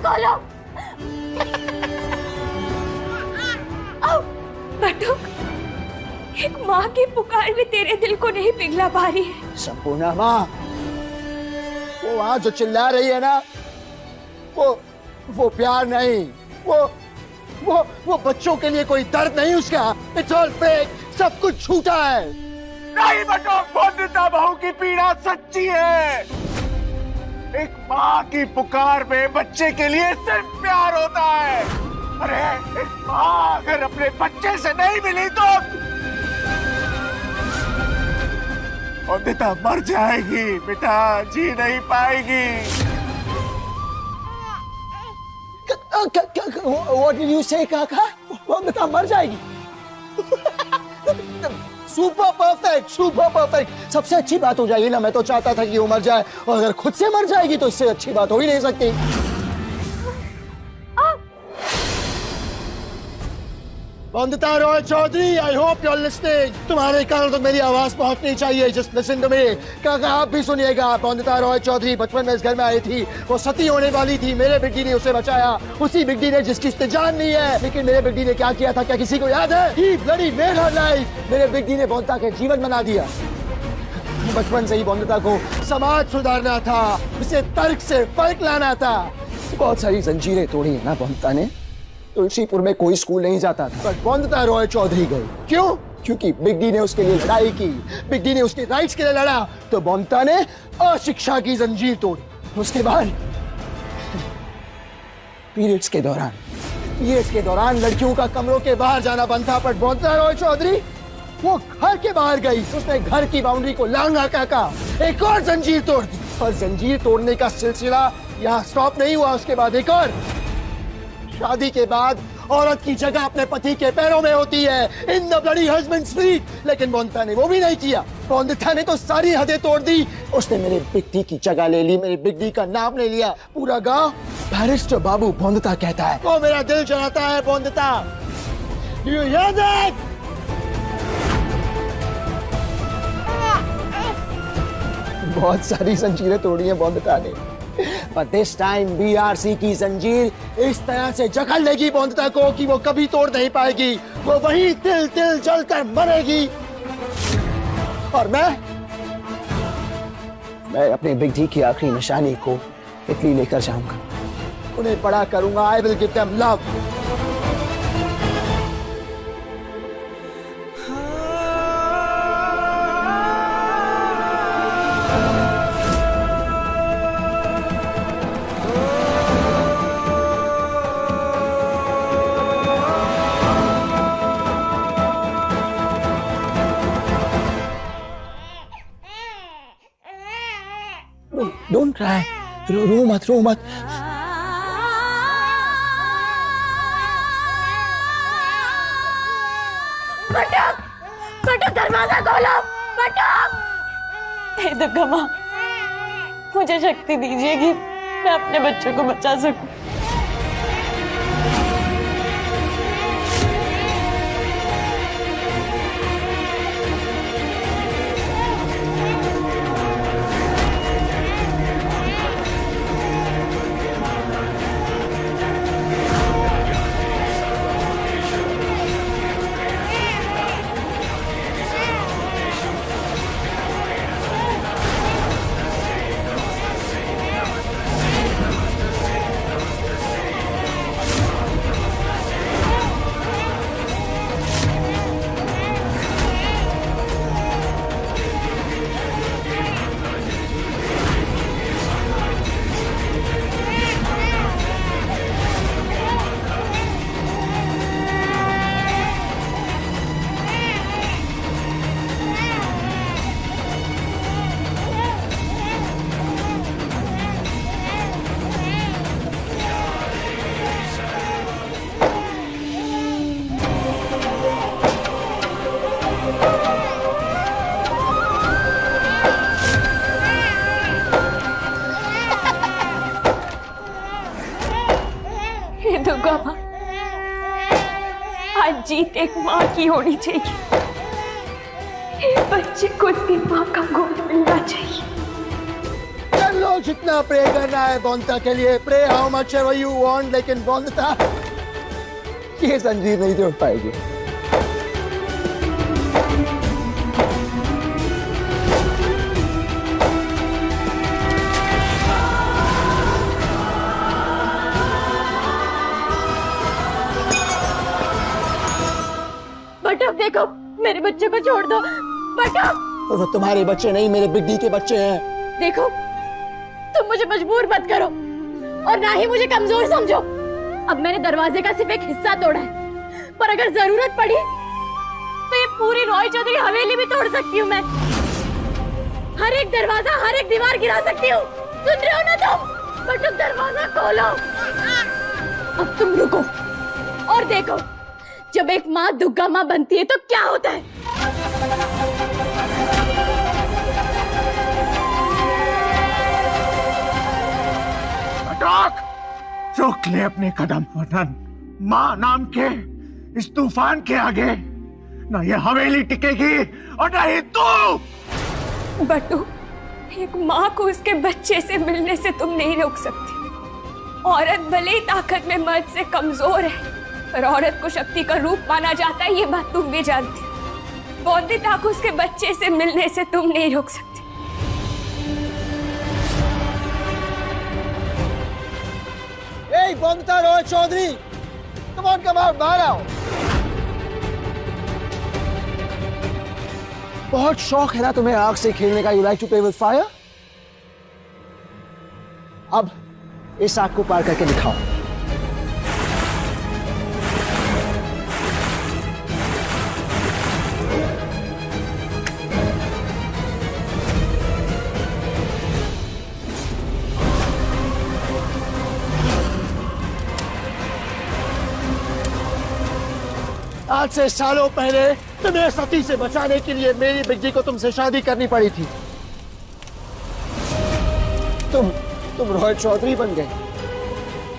खोलो। बटुक, एक माँ की पुकार भी तेरे दिल को नहीं पिघला पा रही है। संपूर्णा माँ, वो वहां जो चिल्ला रही है ना, वो प्यार नहीं, वो बच्चों के लिए कोई दर्द नहीं उसका। इट्स ऑल फेक, सब कुछ झूठा है। नहीं बटुक, बंदिता बहू की पीड़ा सच्ची है। एक माँ की पुकार में बच्चे के लिए सिर्फ प्यार होता है। अरे एक माँ अगर अपने बच्चे से नहीं मिली तो बंदिता मर जाएगी बेटा, जी नहीं पाएगी। What did you say, काका? बंदिता मर जाएगी? Super perfect, super perfect. सबसे अच्छी बात हो जाएगी ना। मैं तो चाहता था कि वो मर जाए, और अगर खुद से मर जाएगी तो इससे अच्छी बात हो ही नहीं सकती। Bandita Roy Chowdhury, I hope you are listening. तुम्हारे कानों तक मेरी आवाज पहुंचनी चाहिए। Just listen to me. काका आप भी सुनिएगा। बंदिता रॉय चौधरी बचपन में इस घर में आई थी। वो सती होने वाली थी। मेरे बिग्गी ने उसे बचाया। उसी बिग्गी ने जिसकी उसने जान ली है। लेकिन मेरे बिग्गी ने क्या किया था, क्या किसी को याद है? He bloody made her life। मेरे बिग्गी ने बंदिता के जीवन बना दिया। बचपन से ही बंदिता को समाज सुधारना था, उसे तर्क से फर्क लाना था। बहुत सारी जंजीरें तोड़ी है ना बंदिता ने। तुलसीपुर में कोई स्कूल नहीं जाता था, पर बंदिता रॉय चौधरी गई। क्यों? क्योंकि बिग्गी ने उसके लिए लड़ाई की। बिग्गी ने उसके राइट्स के लिए लड़ा, तो बंदिता ने अशिक्षा की जंजीर तोड़ी। उसके बाद पीरियड्स के दौरान लड़कियों का कमरों के बाहर जाना बंद था, पर बंदिता रॉय चौधरी वो घर के बाहर गई। उसने घर की बाउंड्री को लांघा काका, एक और जंजीर तोड़ दी। और जंजीर तोड़ने का सिलसिला यहाँ स्टॉप नहीं हुआ। उसके बाद एक और। शादी के बाद औरत की जगह अपने पति के पैरों में होती है, in the bloody husbands feet. लेकिन बंदिता ने वो भी नहीं किया। बंदिता ने तो सारी हदें तोड़ दी। उसने मेरे बिग्गी की जगह ले ली, मेरे बिग्गी का नाम ले लिया। पूरा गांव बैरिस्टर बाबू बंदिता कहता है। वो मेरा दिल जलाता है Bandita. Do you here that? बहुत सारी जंजीरें तोड़ी हैं बंदिता ने, पर दिस टाइम बीआरसी की जंजीर इस तरह से जकड़ लेगी बंदिता को कि वो कभी तोड़ नहीं पाएगी। वो वहीं तिल तिल जलकर मरेगी। और मैं अपने बिग्गी की आखिरी निशानी को इटली लेकर जाऊंगा। उन्हें बड़ा करूंगा। I will give them love. Don't cry. रो मत। बटुक दरवाजा खोलो। बटुक! हे दुर्गा माँ, मुझे शक्ति दीजिए कि मैं अपने बच्चों को बचा सकूं। दुर्गा माँ, आज जीत एक माँ की होनी चाहिए। बच्चे को उसकी माँ का गोद मिलना चाहिए। लो जितना प्रे करना है बोंदता के लिए, pray how much ever you want, लेकिन बोंदता ये जंजीर नहीं तोड़ पाएगी। बट अब देखो, मेरे बच्चे को छोड़ दो। बट अब वो तुम्हारे बच्चे नहीं, मेरे बिड्डी के बच्चे हैं। देखो, तुम मुझे मजबूर मत करो और ना ही मुझे कमजोर समझो। अब मैंने दरवाजे का सिर्फ एक हिस्सा तोड़ा है, पर अगर जरूरत पड़ी तो ये पूरी रॉय चौधरी हवेली भी तोड़ सकती हूँ मैं। हर एक दरवाजा, हर एक दीवार गिरा सकती हूँ। सुन रहे हो ना तुम? बट अब दरवाजा खोलो। अब तुम रुको और देखो, जब एक माँ दुर्गा माँ बनती है तो क्या होता है। रोक ले अपने कदम वतन। माँ नाम के इस तूफान के आगे ना ये हवेली टिकेगी और ना ही तू। बटू, एक माँ को उसके बच्चे से मिलने से तुम नहीं रोक सकती। औरत भले ही ताकत में मर्द से कमजोर है, पर औरत को शक्ति का रूप माना जाता है, ये बात तुम भी जानती हो। बोंदिता को उसके बच्चे से मिलने से तुम नहीं रोक सकती। Hey, बोंदता Roy Chaudhary, come on, बाहर आओ। बहुत शौक है ना तुम्हें आग से खेलने का? You like to play with fire? अब इस आग को पार करके दिखाओ। आज से सालों पहले तुम्हें सती से बचाने के लिए मेरी बिग्गी को तुमसे शादी करनी पड़ी थी। तुम रॉय चौधरी बन गए,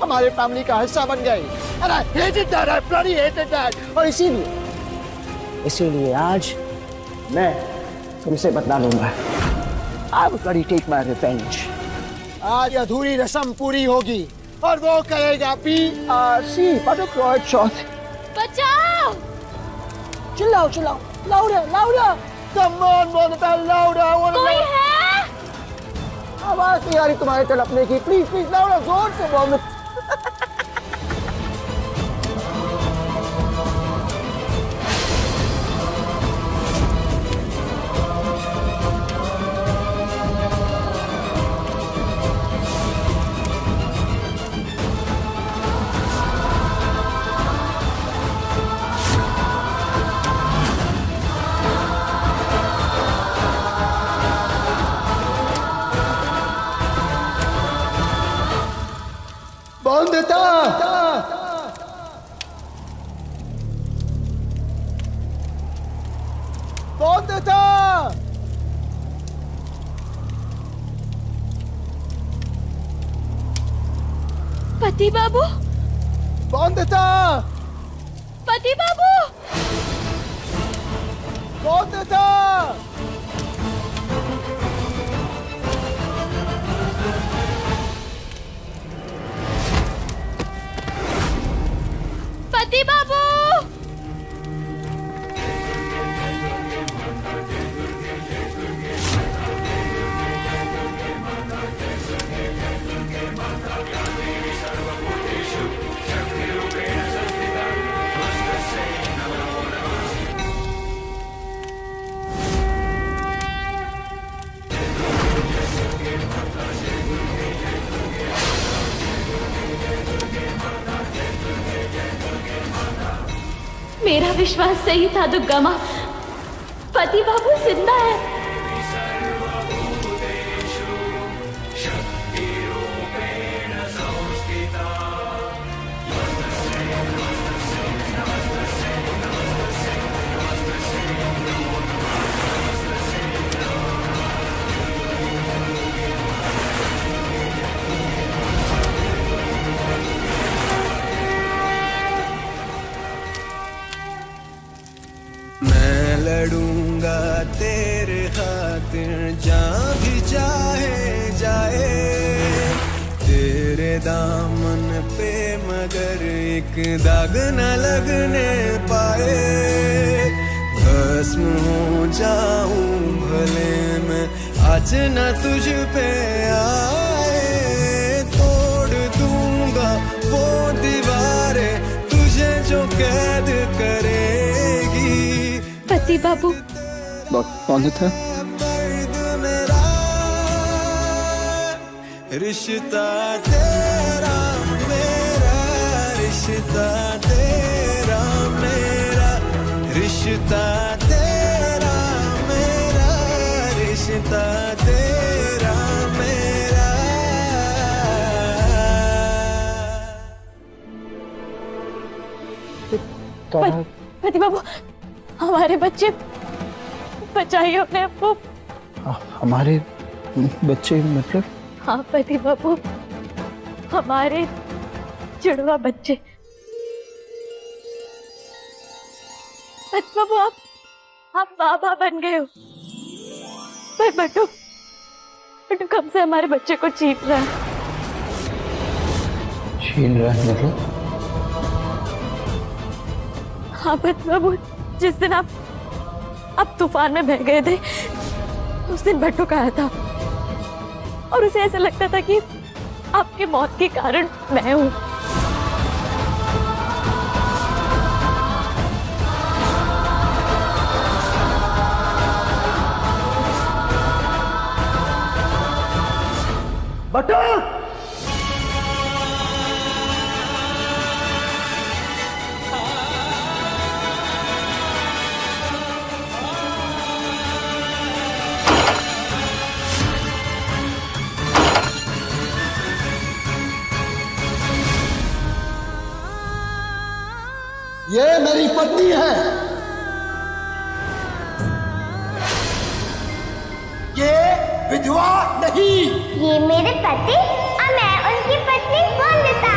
हमारे फैमिली का हिस्सा बन गए। And I hated that, I bloody hated that। और इसीलिए आज मैं तुमसे बदला लूंगा। I will bloody take my revenge। आज अधूरी रस्म पूरी होगी और वो करेगा PRC, बटुक रॉय चौधरी। बचाओ! चिल्लाओ, louder! Come on, बोंदता, louder! कोई है? आवाज नहीं आ रही तुम्हारे तड़पने की। प्लीज louder, जोर से बोंदता। बोंदता! पति बाबू! बोंदता! पति बाबू! बोंदता! पति बाबू! मेरा विश्वास सही था दुर्गा माँ, पति बाबू जिंदा है। मैं लड़ूंगा तेरे खातिर, जहाँ भी चाहे जाए तेरे दामन पे, मगर एक दाग न लगने पाए। भस्म हो जाऊं भले मैं, आज न तुझ पे आए। तोड़ दूंगा वो दीवारें तुझे जो कैद करेगी। पति बाबू कौन था? रिश्ता तेरा मेरा, रिश्ता तेरा मेरा, रिश्ता तेरा मेरा, रिश्ता तेरा मेरा। पति बाबू, हमारे बच्चे बचाइए अपने आप को। हमारे बच्चे मतलब? हाँ पति बाबू, हमारे जुड़वा बच्चे। पति बाबू, आप बाबा बन गए हो। पर बट्टू कब से हमारे बच्चे को छीन रहा है। छीन रहा है मतलब? हाँ पति बाबू, जिस दिन आप तूफान में बह गए थे, उस दिन बट्टू का आया था और उसे ऐसा लगता था कि आपकी मौत के कारण मैं हूं। बट्टू! ये मेरी पत्नी है। ये विधवा नहीं। ये मेरे पति और मैं उनकी पत्नी वंदिता।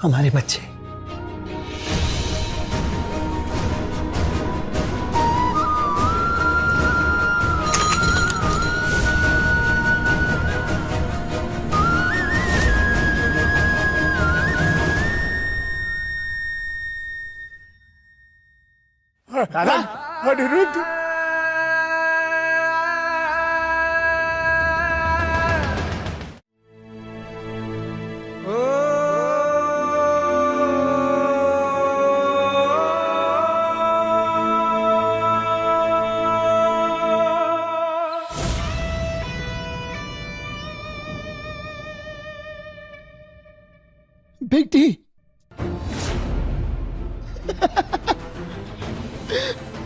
हमारे बच्चे। दादा, Anirudh, big T.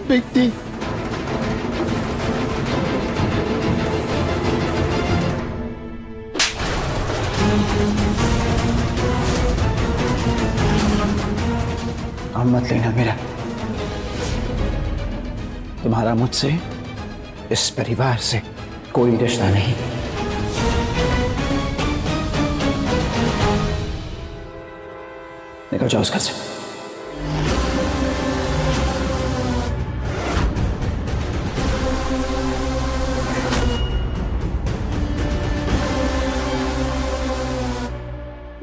Big T. नाम मत लेना मेरा। तुम्हारा मुझसे, इस परिवार से कोई रिश्ता नहीं। निकल जाओ उस घर से।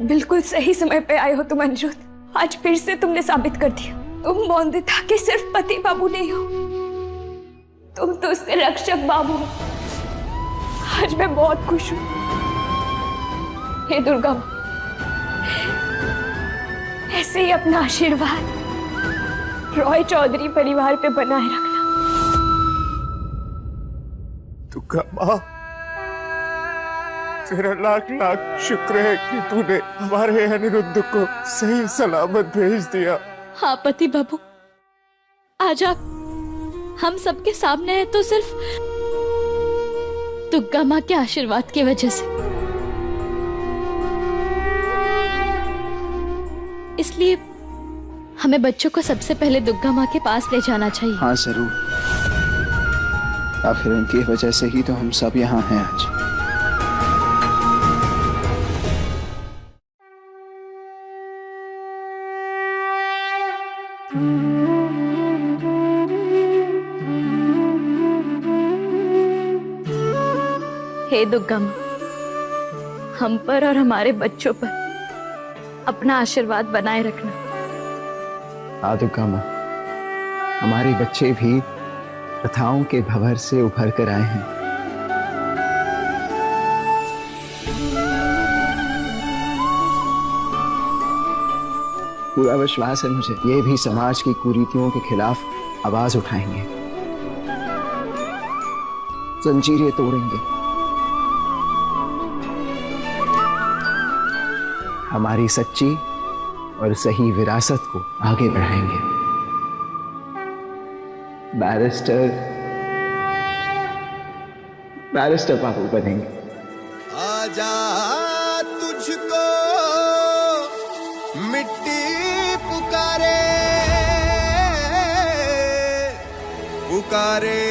बिल्कुल सही समय पे आए हो तुम अनिरुद्ध। आज फिर से तुमने साबित कर दिया तुम मोंदिता के सिर्फ पति बाबू नहीं हो, तुम तो उसके रक्षक बाबू हो। आज मैं बहुत खुश हूं। हे दुर्गा मां, ऐसे ही अपना आशीर्वाद रॉय चौधरी परिवार पे बनाए रखना। दुर्गा मां, तेरा लाख लाख शुक्र है कि तूने हमारे अनिरुद्ध को सही सलामत भेज दिया। हाँ पति बाबू, आज आप हम सबके सामने है तो सिर्फ दुर्गा माँ के आशीर्वाद की वजह से। इसलिए हमें बच्चों को सबसे पहले दुर्गा माँ के पास ले जाना चाहिए। हाँ जरूर, आखिर उनकी वजह से ही तो हम सब यहाँ हैं आज। हे दुर्गा माँ, हम पर और हमारे बच्चों पर अपना आशीर्वाद बनाए रखना। हाँ दुर्गा माँ, हमारे बच्चे भी प्रथाओं के भंवर से उभर कर आए हैं। पूरा विश्वास है मुझे, ये भी समाज की कुरीतियों के खिलाफ आवाज उठाएंगे, जंजीरें तोड़ेंगे, हमारी सच्ची और सही विरासत को आगे बढ़ाएंगे। बैरिस्टर बाबू बनेंगे। आजा तुझको मिट्टी पुकारे पुकारे